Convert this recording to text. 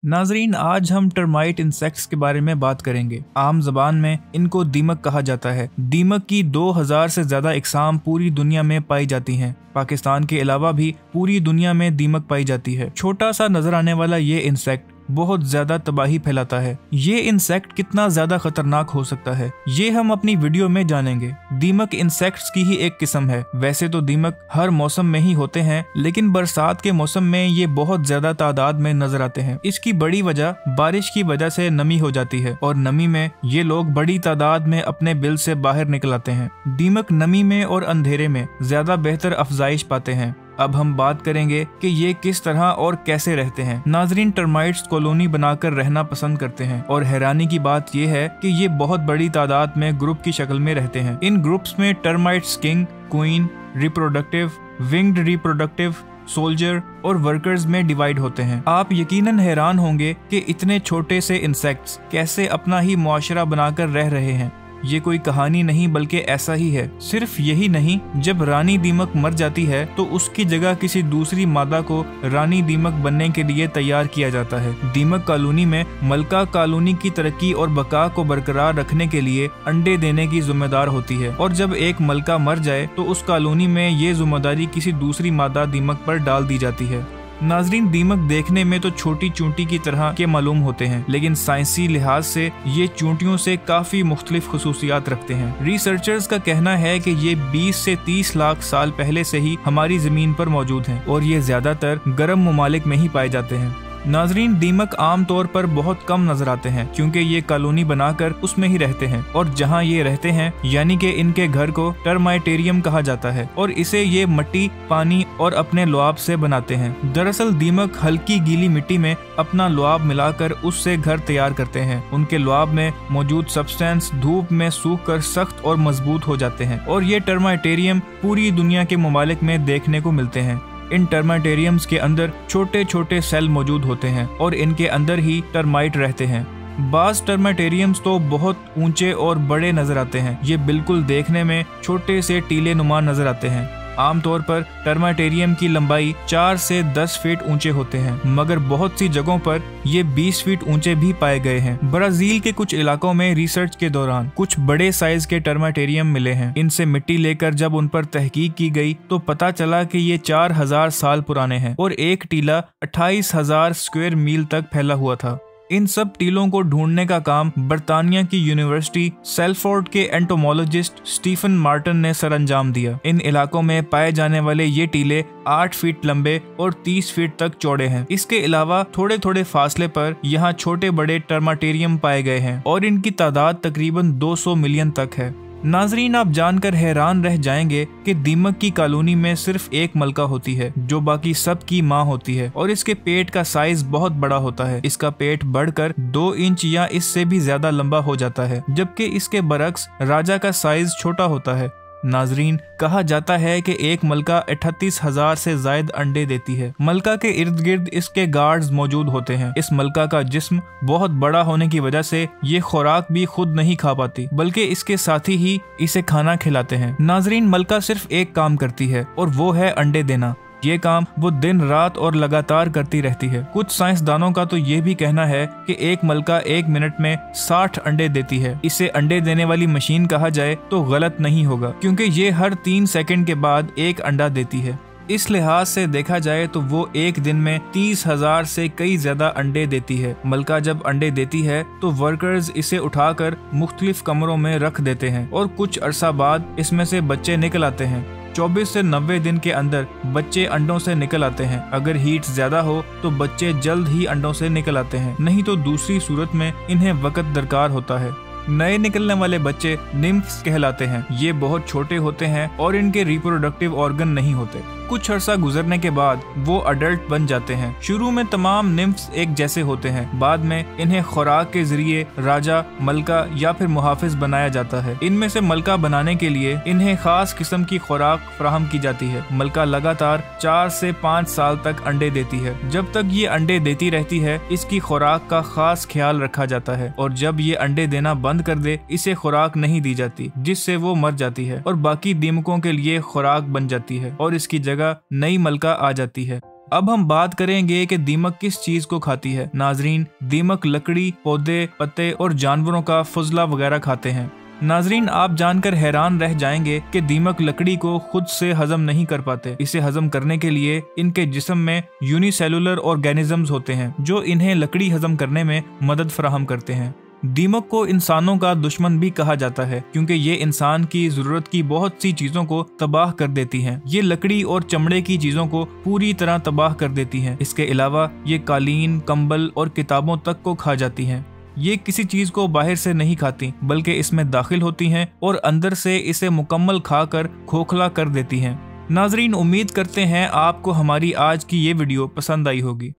नाजरीन, आज हम टर्माइट इंसेक्ट्स के बारे में बात करेंगे। आम जबान में इनको दीमक कहा जाता है। दीमक की 2000 से ज्यादा इकसाम पूरी दुनिया में पाई जाती हैं। पाकिस्तान के अलावा भी पूरी दुनिया में दीमक पाई जाती है। छोटा सा नजर आने वाला ये इंसेक्ट बहुत ज्यादा तबाही फैलाता है। ये इंसेक्ट कितना ज्यादा खतरनाक हो सकता है, ये हम अपनी वीडियो में जानेंगे। दीमक इंसेक्ट्स की ही एक किस्म है। वैसे तो दीमक हर मौसम में ही होते हैं, लेकिन बरसात के मौसम में ये बहुत ज्यादा तादाद में नजर आते हैं। इसकी बड़ी वजह बारिश की वजह से नमी हो जाती है और नमी में ये लोग बड़ी तादाद में अपने बिल से बाहर निकल आते हैं। दीमक नमी में और अंधेरे में ज्यादा बेहतर अफजाइश पाते हैं। अब हम बात करेंगे कि ये किस तरह और कैसे रहते हैं। नाजरीन, टर्माइट्स कॉलोनी बनाकर रहना पसंद करते हैं और हैरानी की बात यह है कि ये बहुत बड़ी तादाद में ग्रुप की शक्ल में रहते हैं। इन ग्रुप्स में termites king, queen, reproductive, winged reproductive, soldier और वर्कर्स में डिवाइड होते हैं। आप यकीनन हैरान होंगे कि इतने छोटे से इंसेक्ट्स कैसे अपना ही मुआशरा बनाकर रह रहे हैं। ये कोई कहानी नहीं बल्कि ऐसा ही है। सिर्फ यही नहीं, जब रानी दीमक मर जाती है तो उसकी जगह किसी दूसरी मादा को रानी दीमक बनने के लिए तैयार किया जाता है। दीमक कॉलोनी में मलका कॉलोनी की तरक्की और बका को बरकरार रखने के लिए अंडे देने की जिम्मेदार होती है, और जब एक मलका मर जाए तो उस कॉलोनी में ये जिम्मेदारी किसी दूसरी मादा दीमक पर डाल दी जाती है। नाजरीन, दीमक देखने में तो छोटी चूंटी की तरह के मालूम होते हैं, लेकिन साइंसी लिहाज से ये चूंटियों से काफी मुख्तलिफ खुसूसियात रखते हैं। रिसर्चर्स का कहना है कि ये 20 से 30 लाख साल पहले से ही हमारी जमीन पर मौजूद हैं और ये ज्यादातर गर्म ममालिक में ही पाए जाते हैं। नाजरीन, दीमक आम तौर पर बहुत कम नजर आते हैं क्योंकि ये कॉलोनी बनाकर उसमें ही रहते हैं, और जहाँ ये रहते हैं यानी कि इनके घर को टर्माइटेरियम कहा जाता है, और इसे ये मिट्टी, पानी और अपने लुआब से बनाते हैं। दरअसल दीमक हल्की गीली मिट्टी में अपना लुआब मिलाकर उससे घर तैयार करते हैं। उनके लुआब में मौजूद सब्सटेंस धूप में सूख कर सख्त और मजबूत हो जाते हैं, और ये टर्माइटेरियम पूरी दुनिया के ममालिक में देखने को मिलते हैं। इन टर्माइटेरियम्स के अंदर छोटे छोटे सेल मौजूद होते हैं और इनके अंदर ही टर्माइट रहते हैं। बाज टर्माइटेरियम्स तो बहुत ऊंचे और बड़े नजर आते हैं। ये बिल्कुल देखने में छोटे से टीले नुमा नजर आते हैं। आमतौर पर टर्माइटेरियम की लंबाई 4 से 10 फीट ऊंचे होते हैं, मगर बहुत सी जगहों पर ये 20 फीट ऊंचे भी पाए गए हैं। ब्राजील के कुछ इलाकों में रिसर्च के दौरान कुछ बड़े साइज के टर्माइटेरियम मिले हैं। इनसे मिट्टी लेकर जब उन पर तहकीक की गई तो पता चला कि ये 4000 साल पुराने हैं और एक टीला 28,000 स्क्वायर मील तक फैला हुआ था। इन सब टीलों को ढूंढने का काम बर्तानिया की यूनिवर्सिटी सेल्फोर्ड के एंटोमोलॉजिस्ट स्टीफन मार्टन ने सरअंजाम दिया। इन इलाकों में पाए जाने वाले ये टीले 8 फीट लंबे और 30 फीट तक चौड़े हैं। इसके अलावा थोड़े थोड़े फासले पर यहाँ छोटे बड़े टर्माटेरियम पाए गए हैं और इनकी तादाद तकरीबन 200 मिलियन तक है। नाजरीन, आप जानकर हैरान रह जाएंगे कि दीमक की कॉलोनी में सिर्फ एक मलका होती है जो बाकी सब की माँ होती है, और इसके पेट का साइज बहुत बड़ा होता है। इसका पेट बढ़कर 2 इंच या इससे भी ज्यादा लंबा हो जाता है, जबकि इसके बरक्स राजा का साइज छोटा होता है। नाजरीन, कहा जाता है कि एक मलका 38,000 से ज्यादा अंडे देती है। मलका के इर्द गिर्द इसके गार्ड्स मौजूद होते हैं। इस मलका का जिस्म बहुत बड़ा होने की वजह से ये खुराक भी खुद नहीं खा पाती, बल्कि इसके साथी ही इसे खाना खिलाते हैं। नाजरीन, मलका सिर्फ एक काम करती है और वो है अंडे देना। ये काम वो दिन रात और लगातार करती रहती है। कुछ साइंसदानों का तो ये भी कहना है कि एक मलका 1 मिनट में 60 अंडे देती है। इसे अंडे देने वाली मशीन कहा जाए तो गलत नहीं होगा, क्योंकि ये हर 3 सेकंड के बाद एक अंडा देती है। इस लिहाज से देखा जाए तो वो एक दिन में 30,000 से कई ज्यादा अंडे देती है। मलका जब अंडे देती है तो वर्कर्स इसे उठाकर मुख्तलिफ कमरों में रख देते हैं और कुछ अरसा बाद इसमें से बच्चे निकल आते हैं। 24 से 90 दिन के अंदर बच्चे अंडों से निकल आते हैं। अगर हीट ज्यादा हो तो बच्चे जल्द ही अंडों से निकल आते हैं, नहीं तो दूसरी सूरत में इन्हें वक्त दरकार होता है। नए निकलने वाले बच्चे निम्फ्स कहलाते हैं। ये बहुत छोटे होते हैं और इनके रिप्रोडक्टिव ऑर्गन नहीं होते। कुछ अरसा गुजरने के बाद वो अडल्ट बन जाते हैं। शुरू में तमाम निम्फ्स एक जैसे होते हैं, बाद में इन्हें खुराक के जरिए राजा, मलका या फिर मुहाफिज बनाया जाता है। इनमें से मलका बनाने के लिए इन्हें खास किस्म की खुराक फराहम की जाती है। मलका लगातार 4 से 5 साल तक अंडे देती है। जब तक ये अंडे देती रहती है इसकी खुराक का खास ख्याल रखा जाता है, और जब ये अंडे देना बंद कर दे इसे खुराक नहीं दी जाती, जिससे वो मर जाती है और बाकी दीमकों के लिए खुराक बन जाती है और इसकी जगह नई मलका आ जाती है। अब हम बात करेंगे कि दीमक किस चीज को खाती है। नाजरीन, दीमक लकड़ी, पौधे, पत्ते और जानवरों का फजला वगैरह खाते हैं। नाजरीन, आप जानकर हैरान रह जाएंगे कि दीमक लकड़ी को खुद से हजम नहीं कर पाते। इसे हजम करने के लिए इनके जिस्म में यूनिसेलुलर ऑर्गेनिजम्स होते हैं जो इन्हें लकड़ी हजम करने में मदद फराहम करते हैं। दीमक को इंसानों का दुश्मन भी कहा जाता है क्योंकि ये इंसान की जरूरत की बहुत सी चीजों को तबाह कर देती हैं। ये लकड़ी और चमड़े की चीजों को पूरी तरह तबाह कर देती हैं। इसके अलावा ये कालीन, कंबल और किताबों तक को खा जाती हैं। ये किसी चीज को बाहर से नहीं खाती बल्कि इसमें दाखिल होती हैं और अंदर से इसे मुकम्मल खाकर खोखला कर देती हैं। नाजरीन, उम्मीद करते हैं आपको हमारी आज की ये वीडियो पसंद आई होगी।